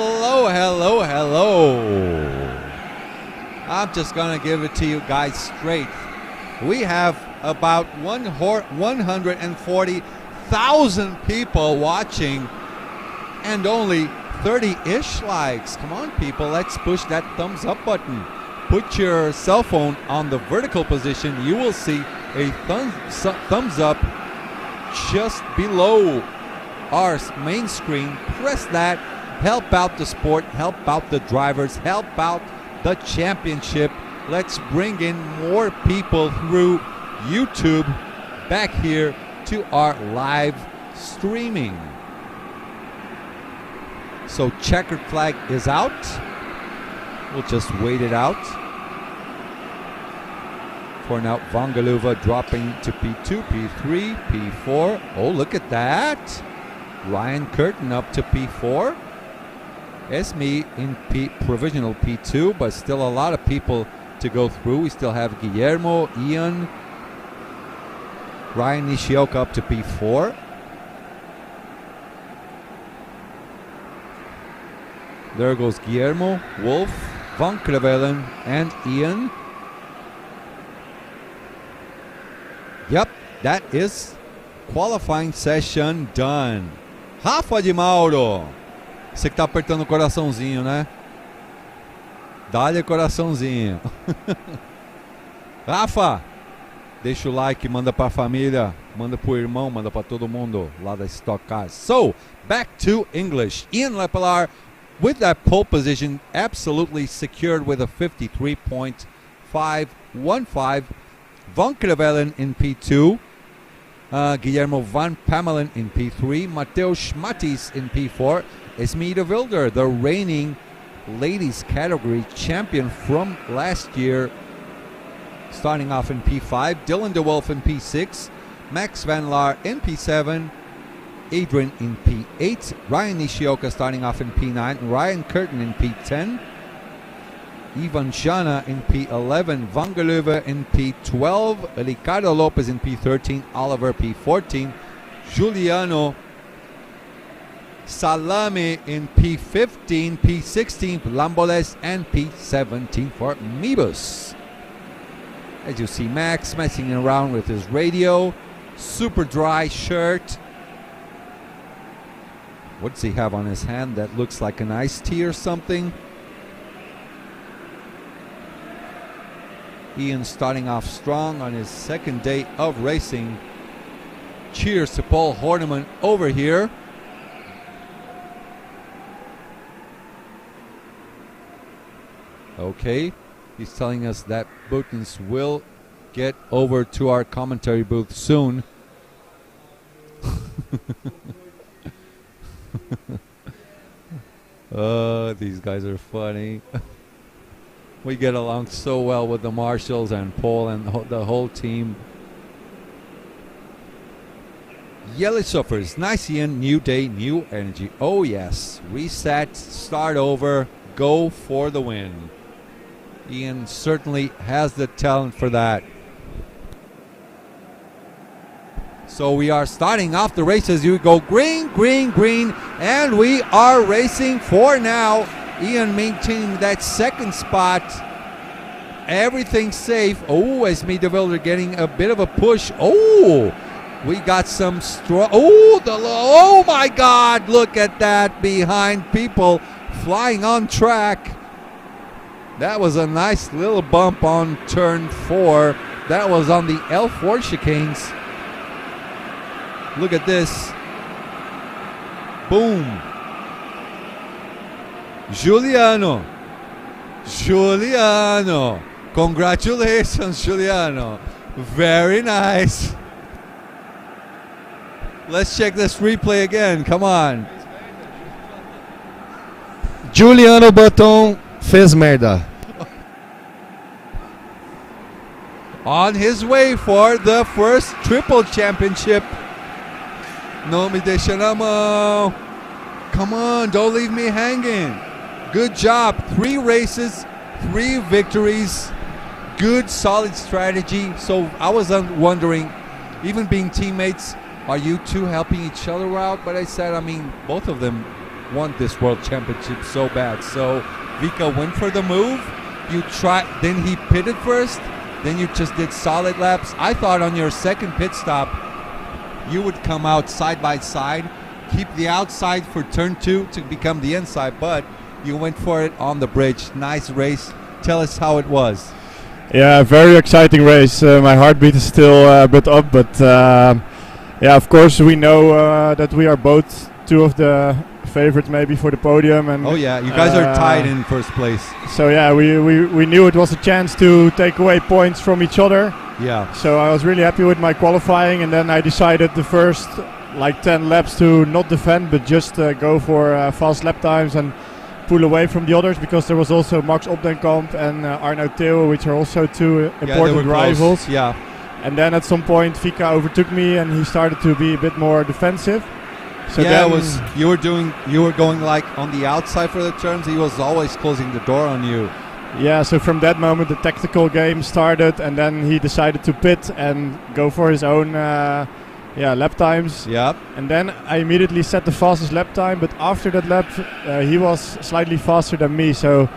Hello, hello, hello. I'm just going to give it to you guys straight. We have about 140,000 people watching and only 30-ish likes. Come on, people, let's push that thumbs up button. Put your cell phone on the vertical position. You will see a thumbs up just below our main screen. Press that. Help out the sport. Help out the drivers. Help out the championship. Let's bring in more people through YouTube back here to our live streaming. So checkered flag is out. We'll just wait it out. For now, Vangaluva dropping to P2, P3, P4. Oh, look at that. Ryan Curtin up to P4. Esme in provisional P2, but still a lot of people to go through. We still have Guillermo, Ian, Ryan Nishioka up to P4. There goes Guillermo, Wolf, Van Krevelen, and Ian. Yep, that is qualifying session done. Rafa de Mauro. Você que tá apertando o coraçãozinho, né? Dá-lhe coraçãozinho. Rafa, deixa o like, manda pra família, manda pro irmão, manda pra todo mundo lá da Stock Cars. So, back to English. Ian Lepelaar with that pole position absolutely secured with a 53.515. Van Krevelen in P2. Guillermo Van Pamelen in P3. Mateo Schmatis in P4. Esme de Wilder, the reigning ladies category champion from last year, starting off in P5. Dylan de Wolf in P6. Max Van Laar in P7. Adrian in P8. Ryan Nishioka starting off in P9. Ryan Curtin in P10. Ivan Shana in P11, Vangaluva in P12, Ricardo Lopez in P13, Oliver P14, Juliano Salame in P15, P16 for Lamboles, and P17 for Mebus. As you see, Max messing around with his radio, super dry shirt. What does he have on his hand? That looks like an iced tea or something. Ian starting off strong on his second day of racing. Cheers to Paul Horneman over here. Okay, he's telling us that Buttons will get over to our commentary booth soon. These guys are funny. We get along so well with the marshals and Paul and the whole team. Yellow Suffers, nice Ian, new day, new energy. Oh yes, reset, start over, go for the win. Ian certainly has the talent for that. So we are starting off the race as you go green, green, green, and we are racing for now. Ian maintaining that second spot. Everything safe. Oh, Esme de Wilder getting a bit of a push. Oh, we got some strong. Oh my God! Look at that behind people flying on track. That was a nice little bump on turn 4. That was on the L4 chicanes. Look at this. Boom. Juliano. Congratulations, Juliano. Very nice. Let's check this replay again. Come on. Juliano Button fez merda. On his way for the first triple championship. No me deixa na mão. Come on, don't leave me hanging. Good job. 3 races, 3 victories. Good, solid strategy. So I was wondering, even being teammates, are you two helping each other out? But I said, I mean, both of them want this world championship so bad. So Vika went for the move. You try, then he pitted first. Then you just did solid laps. I thought on your second pit stop, you would come out side by side, keep the outside for turn 2 to become the inside, but you went for it on the bridge. Nice race. Tell us how it was. Yeah, very exciting race. My heartbeat is still a bit up, but yeah, of course we know that we are both two of the favorites maybe for the podium. And oh yeah, you guys are tied in first place. So yeah, we knew it was a chance to take away points from each other. Yeah. So I was really happy with my qualifying, and then I decided the first like 10 laps to not defend, but just go for fast lap times and pull away from the others, because there was also Max Opdenkamp and Arno Theo, which are also two important rivals. Yeah. And then at some point Vika overtook me and he started to be a bit more defensive. So yeah, it was you were going like on the outside for the turns. He was always closing the door on you. Yeah, so from that moment the tactical game started, and then he decided to pit and go for his own lap times. Yeah. And then I immediately set the fastest lap time, but after that lap he was slightly faster than me, so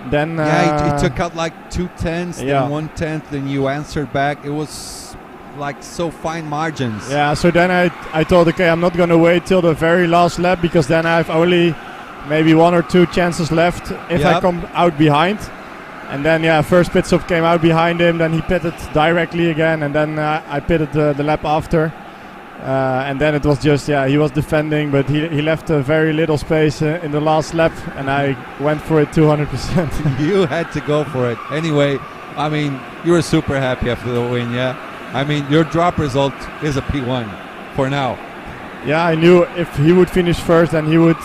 then he took out like 2/10, then 1/10, then you answered back. It was like so fine margins. Yeah, so then I thought, okay, I'm not gonna wait till the very last lap, because then I have only maybe 1 or 2 chances left if I come out behind. And then first pit stop came out behind him, then he pitted directly again, and then I pitted the lap after. And then it was just, he was defending, but he left a very little space in the last lap, and I went for it 200%. You had to go for it. Anyway, I mean, you were super happy after the win, yeah? I mean, your drop result is a P1 for now. Yeah, I knew if he would finish first, then he would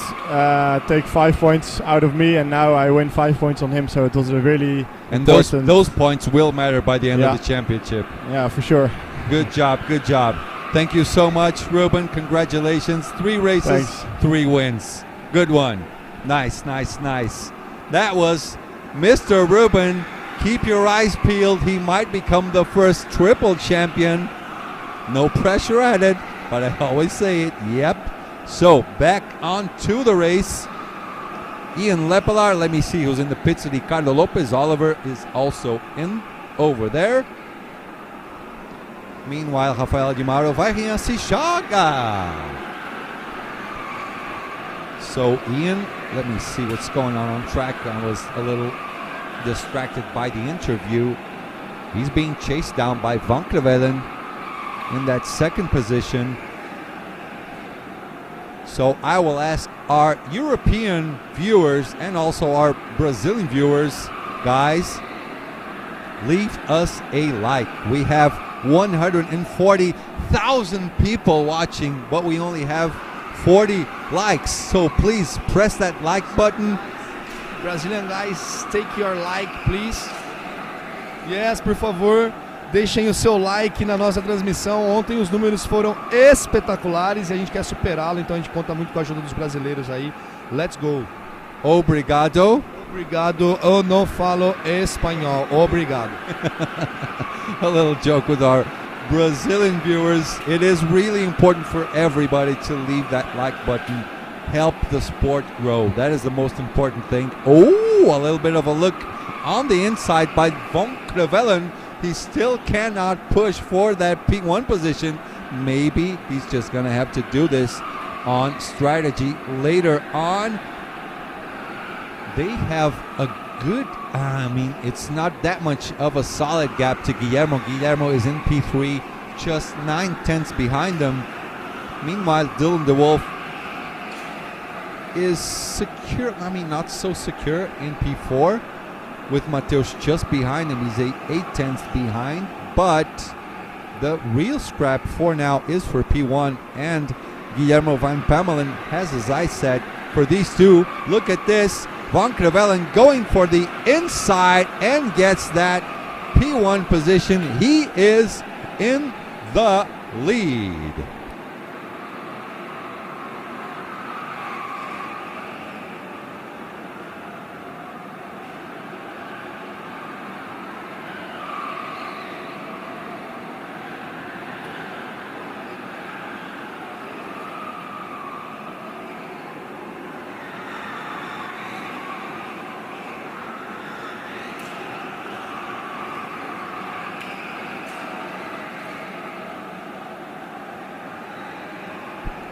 take 5 points out of me, and now I win 5 points on him, so it was a really important. And those points will matter by the end of the championship. Yeah, for sure. Good job, good job. Thank you so much, Ruben. Congratulations. 3 races, 3 wins. Good one. Nice, nice, nice. That was Mr. Ruben. Keep your eyes peeled. He might become the first triple champion. No pressure added, but I always say it. Yep. So back on to the race. Ian Lepelar, let me see who's in the pits. Ricardo Lopez Oliver is also in over there. Meanwhile, Rafael de Mauro vai se joga. So Ian, let me see what's going on track. I was a little distracted by the interview. He's being chased down by Van Krevelen in that second position. So I will ask our European viewers and also our Brazilian viewers, guys, leave us a like. We have 140,000 people watching, but we only have 40 likes. So please press that like button. Brazilian guys, take your like, please. Yes, por favor, deixem o seu like na nossa transmissão. Ontem os números foram espetaculares e a gente quer superá-lo, então a gente conta muito com a ajuda dos brasileiros aí. Let's go. Obrigado. Obrigado. Eu não falo espanhol. Obrigado. A little joke with our Brazilian viewers. It is really important for everybody to leave that like button. Help the sport grow. That is the most important thing. Oh, a little bit of a look on the inside by Van Krevelen. He still cannot push for that P1 position. Maybe he's just going to have to do this on strategy later on. They have a good, it's not that much of a solid gap to Guillermo. Guillermo is in P3, just 9/10 behind them. Meanwhile, Dylan DeWolf is secure, not so secure in P4, with Mateus just behind him. He's 8/10 behind, but the real scrap for now is for P1, and Guillermo Van Pamelen has his eyes set for these two. Look at this, Van Krevelen going for the inside and gets that P1 position. He is in the lead.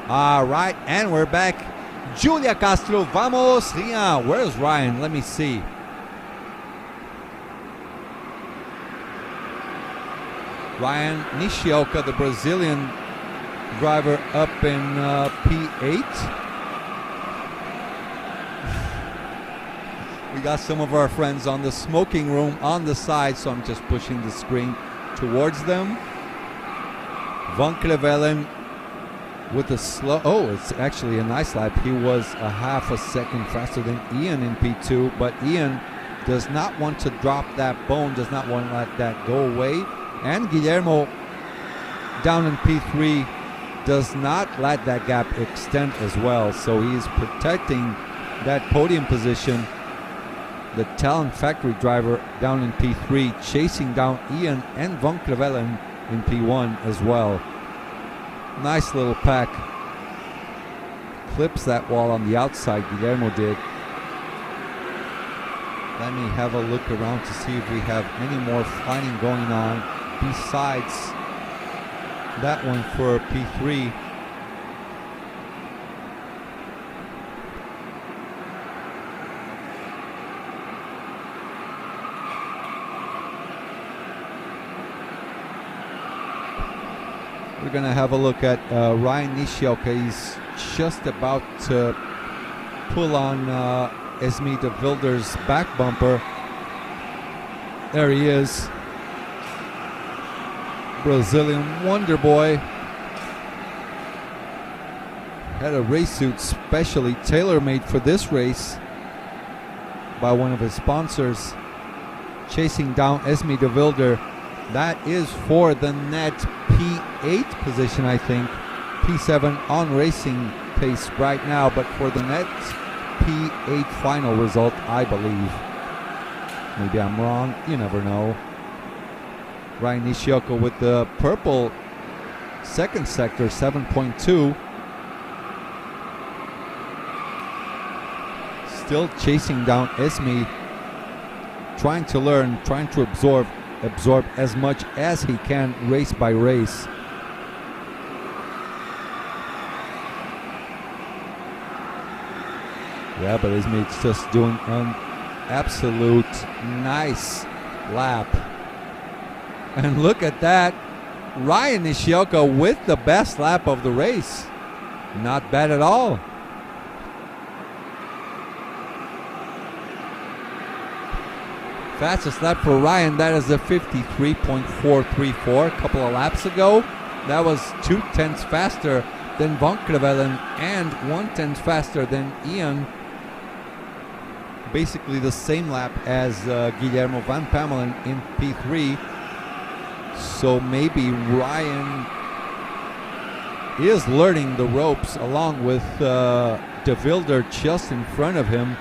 All right, and we're back. Julia Castro, vamos, Rian. Where's Ryan? Let me see. Ryan Nishioka, the Brazilian driver, up in P8. We got some of our friends on the smoking room on the side, so I'm just pushing the screen towards them. Van Krevelen with a slow, it's actually a nice lap. He was a half a second faster than Ian in P2, but Ian does not want to drop that bone, does not want to let that go away. And Guillermo down in P3 does not let that gap extend as well, so he's protecting that podium position. The Talent Factory driver down in P3 chasing down Ian and Van Krevelen in P1 as well. Nice little pack. Clips that wall on the outside, Guillermo did. Let me have a look around to see if we have any more fighting going on besides that one for P3. We're going to have a look at Ryan Nishioka. He's just about to pull on Esme de Vilder's back bumper. There he is. Brazilian wonder boy. Had a race suit specially tailor-made for this race by one of his sponsors. Chasing down Esme de Vilder. That is for the net P8 position, I think. P7 on racing pace right now, but for the net P8 final result, I believe. Maybe I'm wrong. You never know. Ryan Nishioka with the purple second sector, 7.2. Still chasing down Esme. Trying to learn, trying to absorb as much as he can race by race. Yeah, but his mate's just doing an absolute nice lap. And look at that. Ryan Nishioka with the best lap of the race. Not bad at all. Fastest lap for Ryan, that is a 53.434. A couple of laps ago, that was 0.2 faster than Van Krevelen and 1/10 faster than Ian. Basically the same lap as Guillermo Van Pamelen in P3. So maybe Ryan is learning the ropes along with de Vilder just in front of him.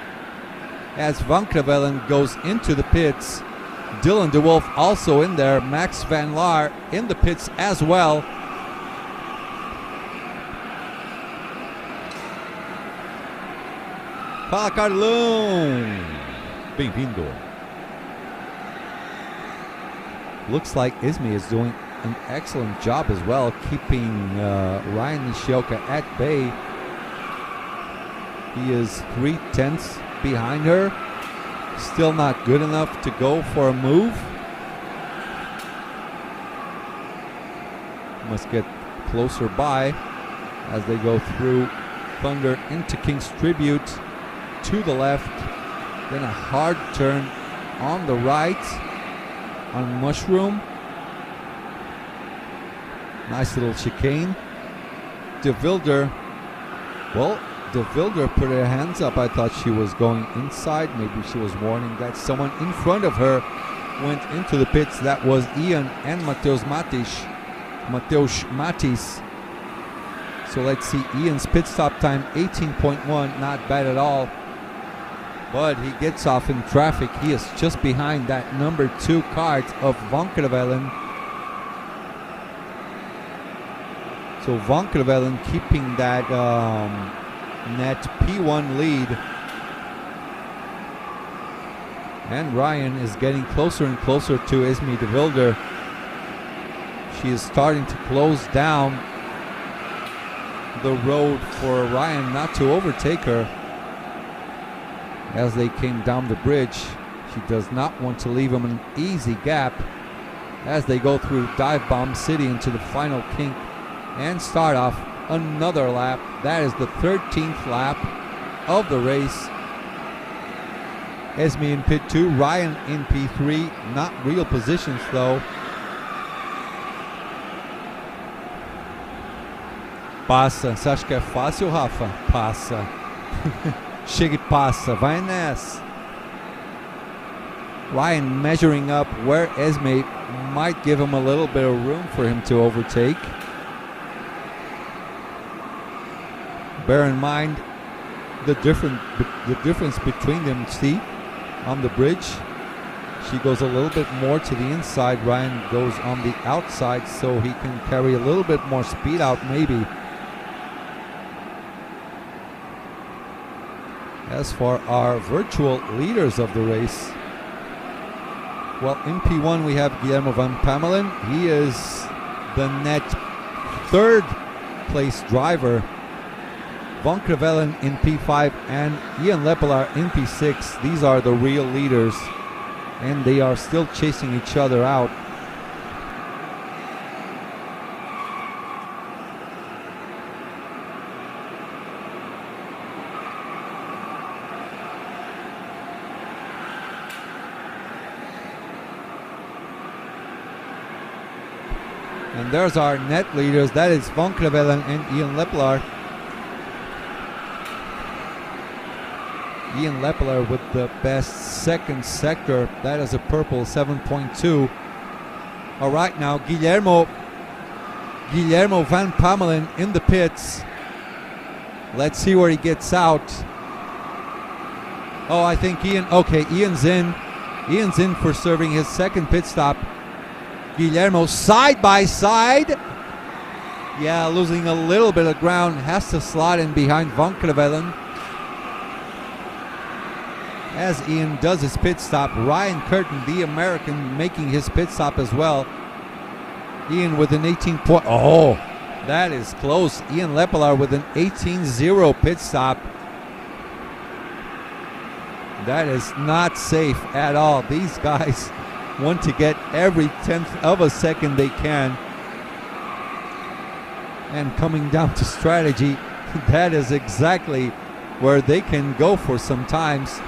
As Van Krevelen goes into the pits. Dylan de Wolf also in there. Max Van Laar in the pits as well. Fala, Carlão! Bem-vindo. Looks like Esme is doing an excellent job as well, keeping Ryan Nishioka at bay. He is 0.3 behind her. Still not good enough to go for a move. Must get closer by as they go through Thunder into King's Tribute to the left. Then a hard turn on the right on Mushroom. Nice little chicane. De Vilder, well, De Vilder put her hands up. I thought she was going inside. Maybe she was warning that someone in front of her went into the pits. That was Ian and Mateusz Matis. So let's see Ian's pit stop time, 18.1. Not bad at all. But he gets off in traffic. He is just behind that number 2 kart of Van Krevelen. So Van Krevelen keeping that net P1 lead. And Ryan is getting closer and closer to Esme de Vilder. She is starting to close down the road for Ryan not to overtake her as they came down the bridge. She does not want to leave him an easy gap as they go through Dive Bomb City into the final kink and start off another lap. That is the 13th lap of the race. Esme in pit 2, Ryan in P3. Not real positions though. Passa. Você acha que é fácil, Rafa? Passa. Chega e passa. Vai nessa. Ryan measuring up where Esme might give him a little bit of room for him to overtake. Bear in mind the difference between them. See, on the bridge, she goes a little bit more to the inside. Ryan goes on the outside, so he can carry a little bit more speed out maybe. As for our virtual leaders of the race, well, in P1 we have Guillermo van Pamelen. He is the net third place driver. Van Crevellen in P5 and Ian Lepelaar in P6. These are the real leaders, and they are still chasing each other out. And there's our net leaders. That is Van Crevellen and Ian Lepelaar. Ian Lepelaar with the best second sector. That is a purple 7.2. All right, now Guillermo van Pamelen in the pits. Let's see where he gets out. Oh, I think Ian's in. Ian's in for serving his second pit stop. Guillermo side by side. Yeah, losing a little bit of ground. Has to slot in behind Van Crevellen. As Ian does his pit stop, Ryan Curtin, the American, making his pit stop as well. Ian with an 18 point. Oh, that is close. Ian Lepelaar with an 18-0 pit stop. That is not safe at all. These guys want to get every 10th of a second they can. And coming down to strategy, that is exactly where they can go for sometimes.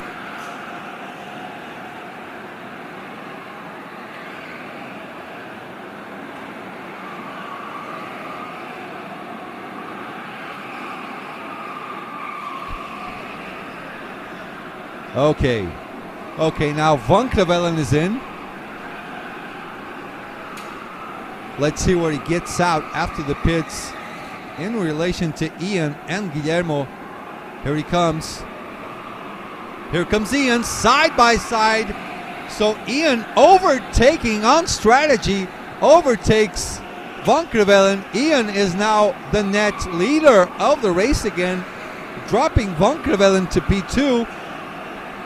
Okay, now Van Crevellen is in. Let's see where he gets out after the pits in relation to Ian and Guillermo. Here he comes. Here comes Ian, side by side. So Ian overtaking on strategy, overtakes Van Crevellen. Ian is now the net leader of the race again, dropping Van Crevellen to P2.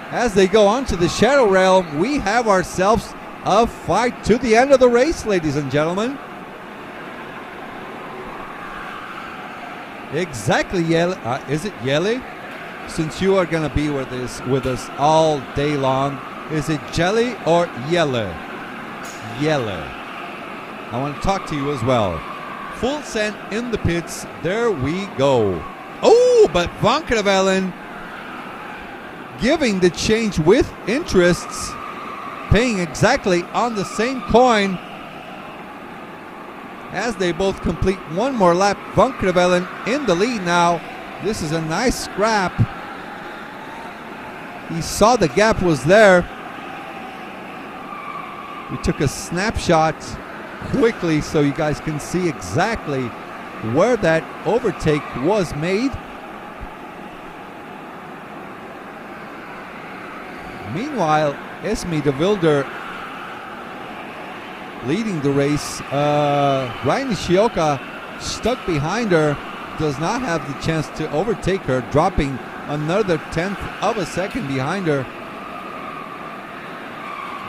As they go on to the Shadow Realm, we have ourselves a fight to the end of the race, ladies and gentlemen. Exactly, Yele. Is it Yele? Since you are going to be with us all day long, is it Jelly or Yele? Yele. I want to talk to you as well. Full send in the pits. There we go. Oh, but Van Crevellen giving the change with interests, paying exactly on the same coin as they both complete one more lap. Van Crevellen in the lead now. This is a nice scrap. He saw the gap was there. We took a snapshot quickly so you guys can see exactly where that overtake was made. Meanwhile, Esme de Wilder leading the race. Ryan Nishioka stuck behind her, does not have the chance to overtake her, dropping another 10th of a second behind her.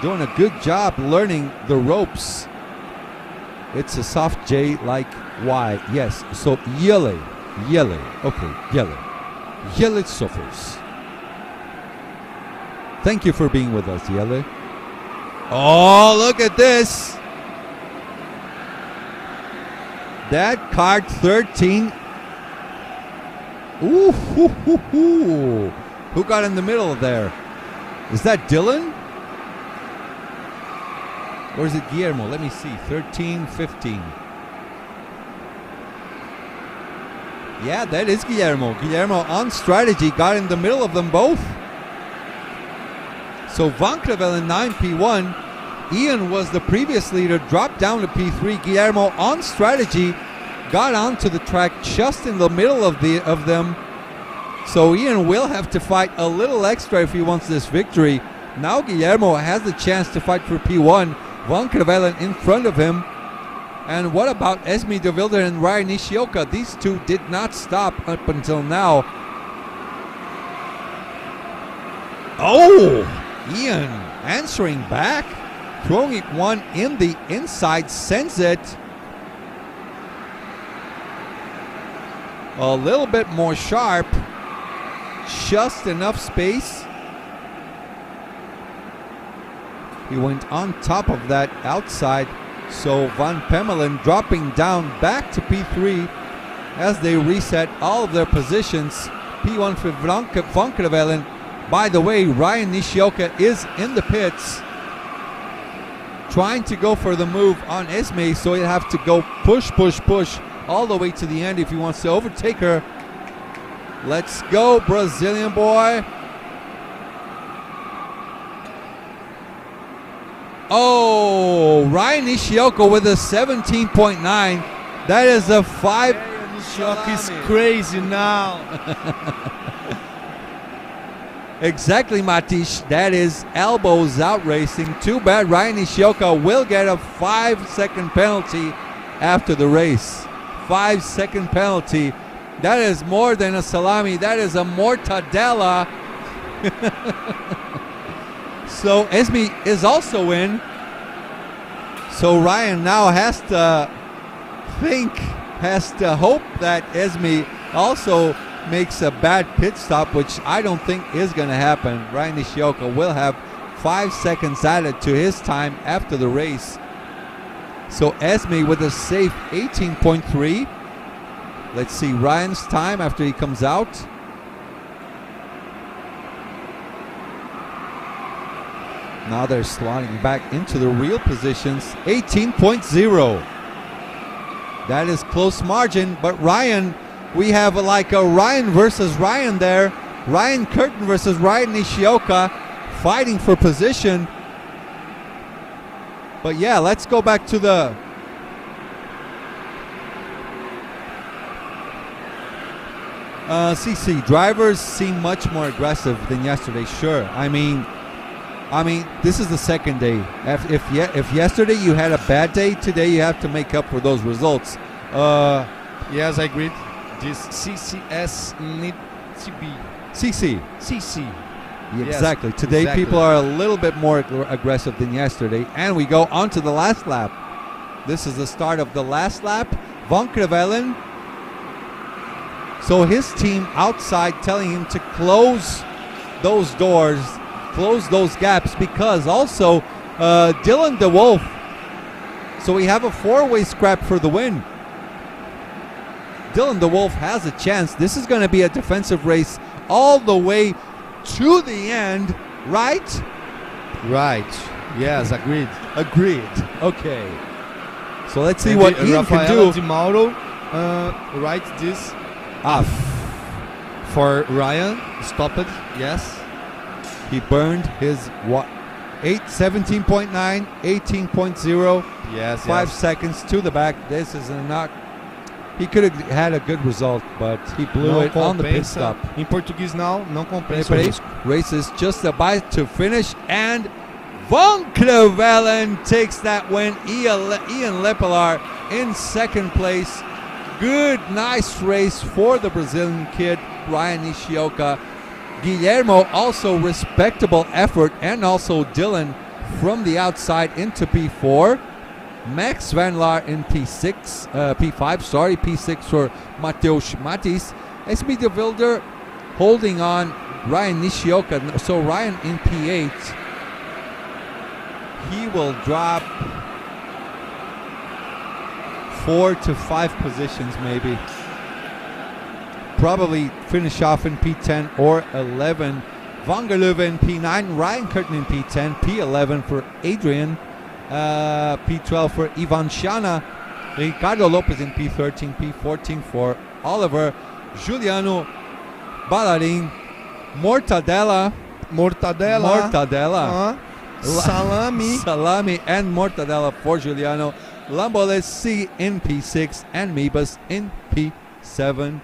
Doing a good job learning the ropes. It's a soft J like Y. Yes, so Yele. Yellow. Okay, yellow. Yellow suffers. Thank you for being with us, Yellow. Oh, look at this. That card 13. Ooh, hoo, hoo, hoo. Who got in the middle there? Is that Dylan? Or is it Guillermo? Let me see. 13, 15. Yeah, that is Guillermo. Guillermo on strategy got in the middle of them both. So Van Crevelen 9P1. Ian was the previous leader, dropped down to P3. Guillermo on strategy got onto the track just in the middle of them. So Ian will have to fight a little extra if he wants this victory. Now Guillermo has the chance to fight for P1. Van Crevelen in front of him. And what about Esme de Wilder and Ryan Nishioka? These two did not stop up until now. Oh! Ian answering back. Throwing it one in the inside. Sends it. A little bit more sharp. Just enough space. He went on top of that outside. So Van Pemelen dropping down back to P3 as they reset all of their positions. P1 for Van Crevelen. By the way, Ryan Nishioka is in the pits trying to go for the move on Esme, so he'll have to go push all the way to the end if he wants to overtake her. Let's go, Brazilian boy. Oh, Ryan Nishioka with a 17.9. That is a 5. Nishioka is crazy now. Exactly, Matish. That is elbows out racing. Too bad Ryan Nishioka will get a 5-second penalty after the race. 5-second penalty. That is more than a salami. That is a mortadella. So Esme is also in. So Ryan now has to hope that Esme also makes a bad pit stop, which I don't think is going to happen. Ryan Nishioka will have 5 seconds added to his time after the race. So Esme with a safe 18.3. Let's see Ryan's time after he comes out. Now they're sliding back into the real positions. 18.0. That is close margin, but Ryan, we have like a Ryan versus Ryan there. Ryan Curtin versus Ryan Nishioka fighting for position. But yeah, let's go back to the CC. Drivers seem much more aggressive than yesterday, sure. I mean, this is the second day. If yesterday you had a bad day, today you have to make up for those results. Yes, I agree. This CCS need to be CC. Exactly. Yes, Today exactly. people are a little bit more aggressive than yesterday. And we go on to the last lap. This is the start of the last lap. Van Crevelen. So his team outside telling him to close those doors, close those gaps, because also Dylan DeWolf. So we have a 4-way scrap for the win. Dylan DeWolf has a chance. This is going to be a defensive race all the way to the end, right? Right. Yes, agreed. Agreed. Okay. So let's see what Ian can do. Di Mauro write this for Ryan. Stop it. Yes. He burned his 17.9, 18.0. Yes. 5 seconds to the back. This is not. He could have had a good result, but he blew it on the pit stop. Em português não compensa. Peraí. Race is just about to finish, and Van Crevelen takes that win. Ian Lepelaar in second place. Good, nice race for the Brazilian kid, Ryan Nishioka. Guillermo also respectable effort, and also Dylan from the outside into P4. Max Van Laar in P6, P5, sorry, P6 for Mateusz Matis. As midfielder holding on Ryan Nishioka. So Ryan in P8. He will drop 4 to 5 positions maybe. Probably finish off in P10 or 11. Van der Leuven in P9, Ryan Curtin in P10, P11 for Adrian, P12 for Ivan Shana, Ricardo Lopez in P13, P14 for Oliver, Juliano Ballarin, Mortadella, Salami and Mortadella for Juliano, Lambolesi in P6 and Mebus in P17.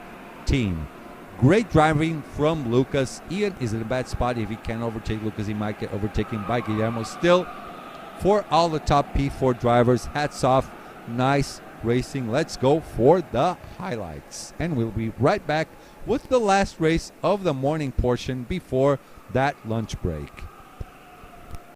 Great driving from Lucas. Ian is in a bad spot. If he can't overtake Lucas, he might get overtaken by Guillermo. Still, for all the top P4 drivers, hats off. Nice racing. Let's go for the highlights. And we'll be right back with the last race of the morning portion before that lunch break.